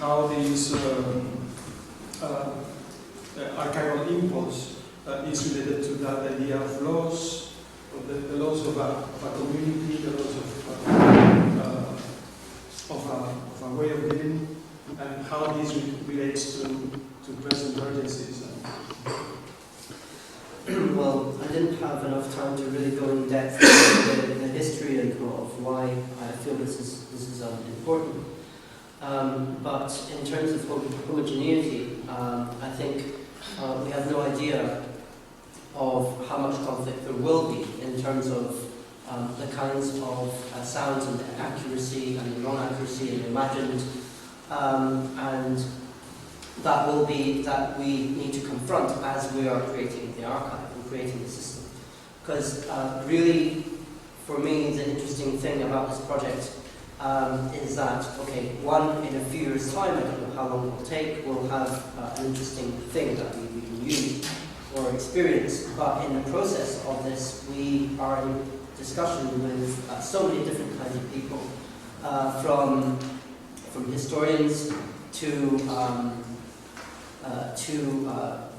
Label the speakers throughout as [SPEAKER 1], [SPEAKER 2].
[SPEAKER 1] how this archival impulse is related to that idea of loss, of the loss of a community, the loss of a way of living, and how this relates to present urgencies.
[SPEAKER 2] Well, I didn't have enough time to really go in depth into the history of why I feel this is important. But in terms of homogeneity, I think we have no idea of how much conflict there will be in terms of the kinds of sounds and the accuracy and the non-accuracy and imagined, and that will be that we need to confront as we are creating the archive and creating the system. Because really, for me, the interesting thing about this project is that, okay, in a few years' time, I don't know how long it will take, we'll have an interesting thing that we can use or experience. But in the process of this, we are in discussion with so many different kinds of people, from historians to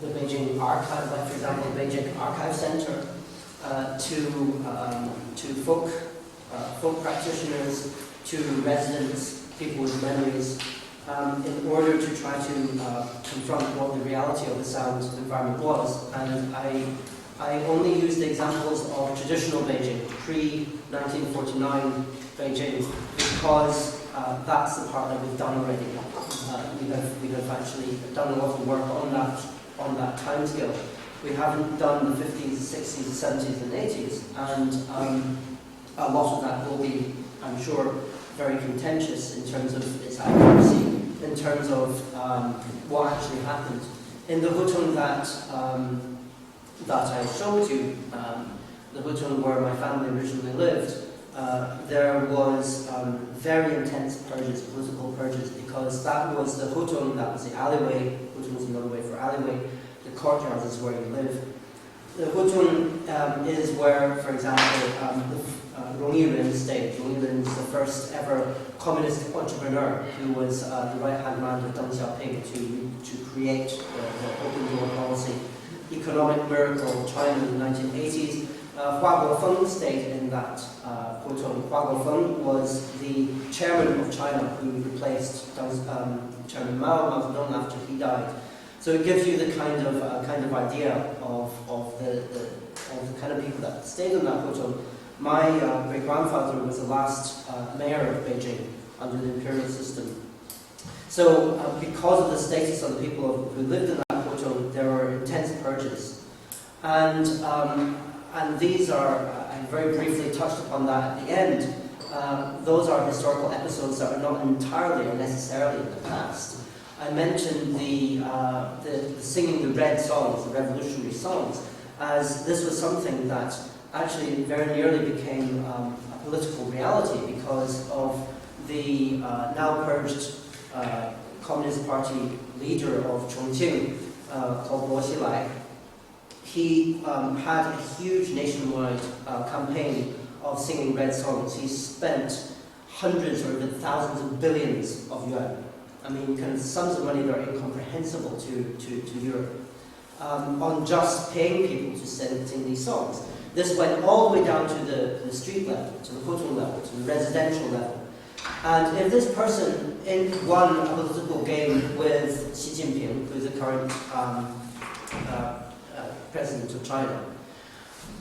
[SPEAKER 2] the Beijing Archive, like for example, the Beijing Archive Center, to folk practitioners, to residents, people with memories, in order to try to confront what the reality of the sound environment was. And I only used the examples of traditional Beijing, pre-1949 Beijing, because that's the part that we've done already. We have actually done a lot of work on that timescale. We haven't done the 50s, 60s, 70s, and 80s, and a lot of that will be, I'm sure, very contentious in terms of its accuracy, in terms of what actually happened. In the Hutong that I showed you, the Hutong where my family originally lived, there was very intense purges, political purges, because that was the Hutong, that was the alleyway. Hutong is another way for alleyway. The courtyard is where you live. The Hutong is where, for example, Rong Yiren stayed. Rong Yiren was the first ever communist entrepreneur who was the right-hand man of Deng Xiaoping to create the open door policy. Economic miracle of China in the 1980s. Hua Guofeng stayed in that Hutong. Hua Guofeng was the chairman of China who replaced Chairman Mao Zedong after he died. So it gives you the kind of idea of the kind of people that stayed in that Hutong. My great-grandfather was the last mayor of Beijing under the imperial system. So because of the status of the people who lived in that Hutong, there were intense purges. And these are, I very briefly touched upon that at the end, those are historical episodes that are not entirely or necessarily in the past. I mentioned the singing the red songs, the revolutionary songs, as this was something that actually very nearly became a political reality because of the now purged Communist Party leader of Chongqing, called Luo Xilai. He had a huge nationwide campaign of singing red songs. He spent hundreds or even thousands of billions of yuan. I mean, kind of sums of money that are incomprehensible to Europe, on just paying people to sing these songs. This went all the way down to the street level, to the Hutong level, to the residential level. And if this person won a political game with Xi Jinping, who's the current president of China,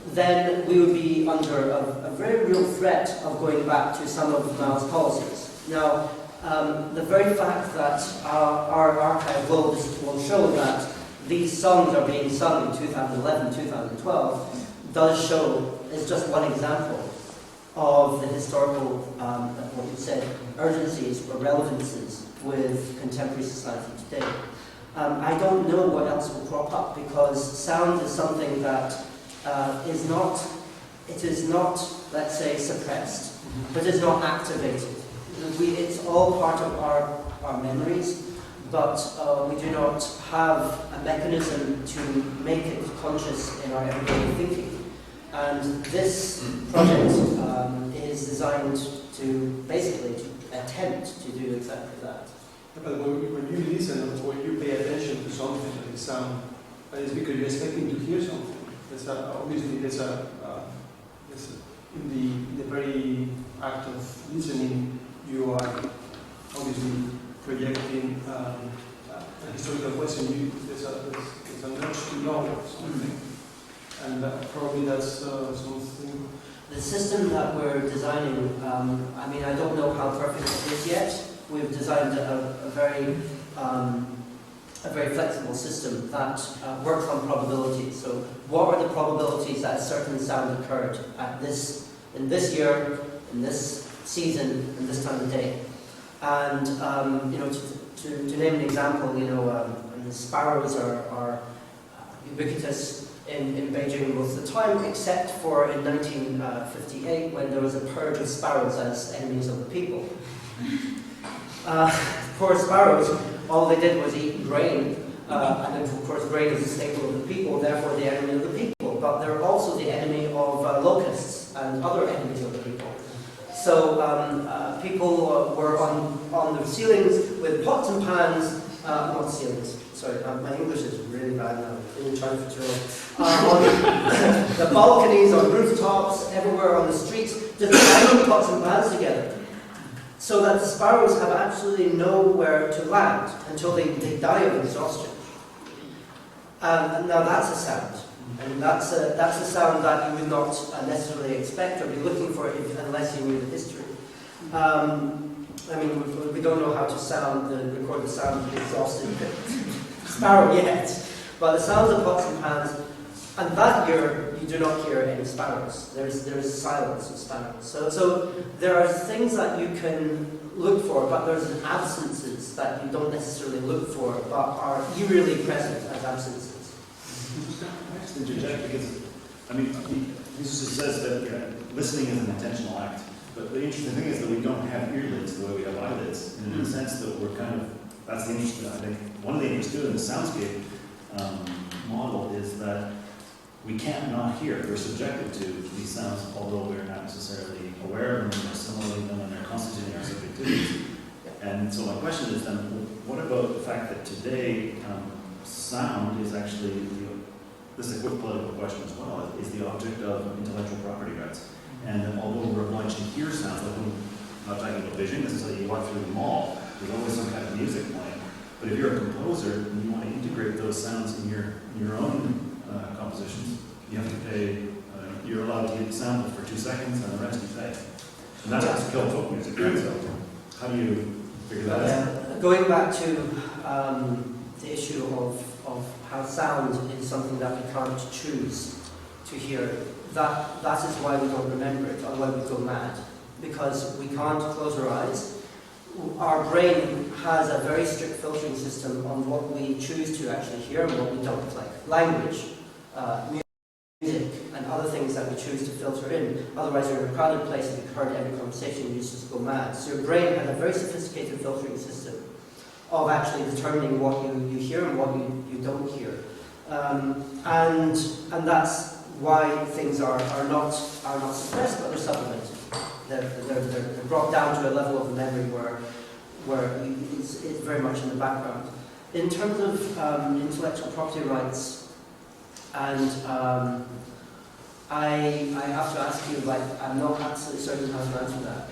[SPEAKER 2] then we would be under a very real threat of going back to some of Mao's policies. Now, the very fact that our archive will show that these songs are being sung in 2011, 2012, does show, is just one example of the historical, what you said, urgencies or relevances with contemporary society today. I don't know what else will crop up, because sound is something that is not, let's say, suppressed, but is not activated. It's all part of our memories, but we do not have a mechanism to make it conscious in our everyday thinking. And this project is designed to basically to attempt to do exactly that.
[SPEAKER 1] But when you listen or when you pay attention to something like the sound, it's because you're expecting to hear something. Obviously, in the very act of listening, you are obviously projecting a historical question. There's a nudge to know something, and probably that's something.
[SPEAKER 2] The system that we're designing, I mean, I don't know how perfect it is yet. We've designed a very flexible system that works on probabilities. So, what are the probabilities that a certain sound occurred in this year, in this season, in this time of day? And to name an example, the sparrows are ubiquitous in Beijing most of the time, except for in 1958 when there was a purge of sparrows as enemies of the people. Poor sparrows, all they did was eat grain, and then, of course grain is a staple of the people, therefore the enemy of the people, but they're also the enemy of locusts and other enemies of the people. So people were on the ceilings with pots and pans, not ceilings, sorry, my English is really bad now, I'm trying to on the balconies, on rooftops, everywhere on the streets, just banging pots and pans together. So that the sparrows have absolutely nowhere to land until they die of exhaustion. And now that's a sound. And that's a sound that you would not necessarily expect or be looking for unless you knew the history. I mean, we don't know how to record the sound of the exhausted sparrow yet. But the sounds of pots and pans, and that year you do not hear any sparrows. There is silence of sparrows. So there are things that you can look for, but there's absences that you don't necessarily look for, but are eerily present as absences.
[SPEAKER 3] I just interject because, I mean, Jesus says that listening is an intentional act. But the interesting thing is that we don't have earlids the way we have eyelids. And in the sense that we're that's the interesting, I think, one of the things too in the soundscape model is that we can't not hear. We're subjected to these sounds, although we're not necessarily aware of them or assimilating them, and they're constituting our subjectivity. And so my question is then, what about the fact that today sound is actually, this is a quick political question as well, is the object of intellectual property rights. And that although we're obliged to hear sounds, like when I'm not talking about vision, this is like you walk through the mall, there's always some kind of music playing. But if you're a composer and you want to integrate those sounds in your own compositions, you have to pay, you're allowed to get sampled for 2 seconds and the rest you pay. And that's what's killed folk music, right? So how do you figure that out?
[SPEAKER 2] Going back to the issue of how sound is something that we can't choose to hear, that is why we don't remember it, or why we go mad. Because we can't close our eyes. Our brain has a very strict filtering system on what we choose to actually hear and what we don't, like language, music, and other things that we choose to filter in. Otherwise, you're in a crowded place and you've heard every conversation, you just go mad. So your brain has a very sophisticated filtering system of actually determining what you hear and what you don't hear. And that's why things are not suppressed, but they're supplemented. They're brought down to a level of memory where it's very much in the background. In terms of intellectual property rights, and I have to ask you, I'm not absolutely certain how to answer that.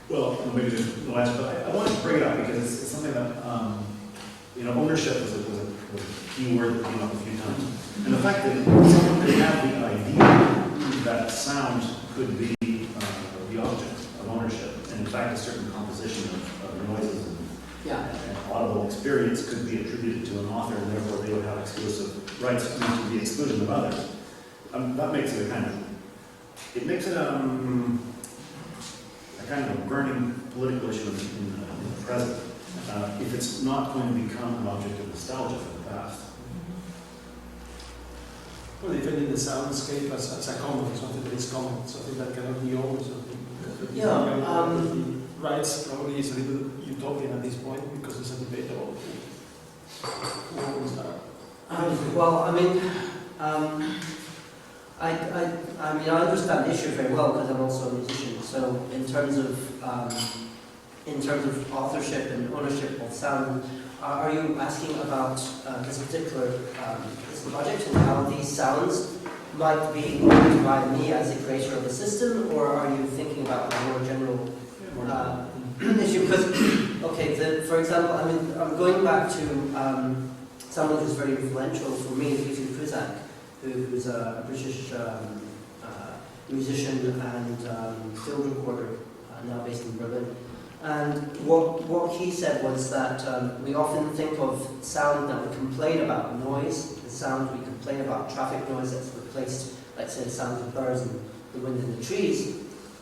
[SPEAKER 3] Well, maybe just the last, but I wanted to bring it up because it's something that, ownership was a key word that came up a few times. And the fact that someone could have the idea that sound could be the object of ownership, and in fact a certain composition of noises and audible experience could be attributed to an author, and therefore they would have exclusive rights to the exclusion of others. That makes it a kind of a burning political issue in the present, if it's not going to become an object of nostalgia for the past.
[SPEAKER 1] Well, defending the soundscape as a common, something that is common, something that cannot be owned, something that rights probably is a little utopian at this point because it's a debate about who owns that.
[SPEAKER 2] Well, I mean, I understand the issue very well because I'm also a musician. So in terms of in terms of authorship and ownership of sound, are you asking about this particular this project and how these sounds might be owned by me as the creator of the system, or are you thinking about a more general issue? Because, okay, for example, I mean, I'm going back to someone who's very influential for me, is who's a British musician and field recorder, now based in Berlin. And what he said was that we often think of sound that we complain about, noise, the sound we complain about, traffic noise that's replaced, let's say, the sound of birds and the wind in the trees.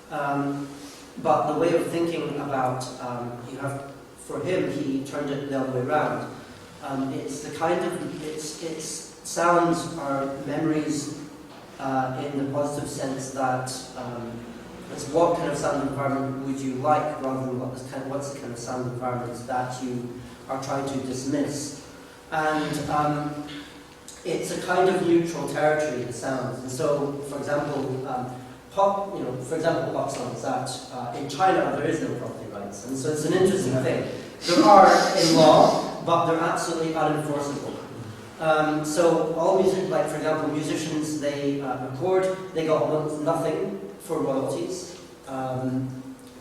[SPEAKER 2] But the way of thinking about, for him, he turned it the other way around. It's the kind of, it's sounds are memories in the positive sense that it's what kind of sound environment would you like, rather than what's the kind of sound environment that you are trying to dismiss. And it's a kind of neutral territory, the sounds. And so, for example, pop songs that in China there is no property rights, and so it's an interesting thing. There are in law, but they're absolutely unenforceable. So all music, like for example, musicians, they record, they got almost nothing for royalties.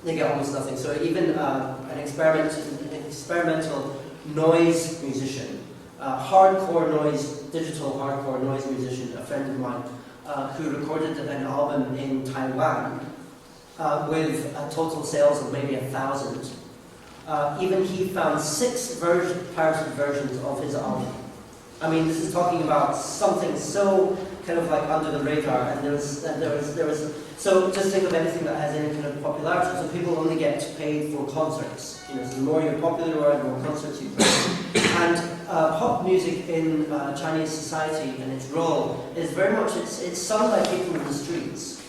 [SPEAKER 2] They get almost nothing. So even an experimental noise musician, digital hardcore noise musician, a friend of mine, who recorded an album in Taiwan with total sales of maybe 1,000. Even he found 6 pirated versions of his album. I mean, this is talking about something so kind of like under the radar, and there was. So just think of anything that has any kind of popularity. So people only get paid for concerts. You know, so the more you're popular, the more concerts you play. And pop music in Chinese society and its role is very much it's sung by people in the streets.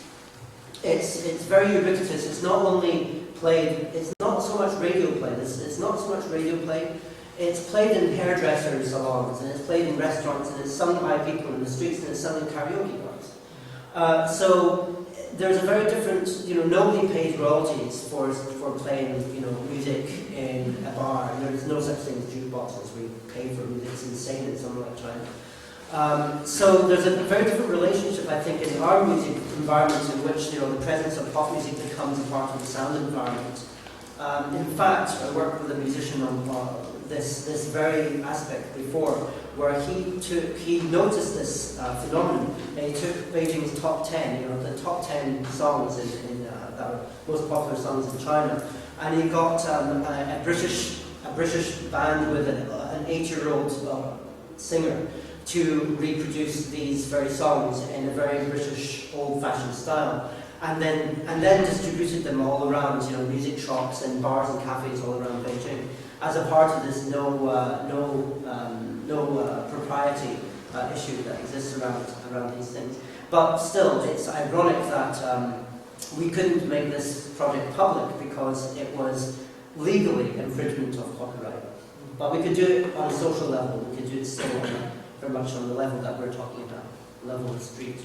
[SPEAKER 2] It's very ubiquitous. It's not only played. It's not so much radio play. It's not so much radio play. It's played in hairdresser salons, and it's played in restaurants, and it's sung by people in the streets, and it's sung in karaoke bars. So there's a very different, nobody pays royalties for playing, music in a bar. And there's no such thing as jukeboxes. We pay for music. It's insane in somewhere like China. So there's a very different relationship, I think, in our music environments in which, the presence of pop music becomes a part of the sound environment. In fact, I worked with a musician on this very aspect before, where he noticed this phenomenon. He took Beijing's top 10, the top 10 songs that are most popular songs in China, and he got a British band with an 8-year-old singer to reproduce these very songs in a very British old-fashioned style. And then distributed them all around, music shops and bars and cafes all around Beijing, as a part of this no propriety issue that exists around these things. But still, it's ironic that we couldn't make this project public because it was legally infringement of copyright. But we could do it on a social level. We could do it still very much on the level that we're talking about, level of the street.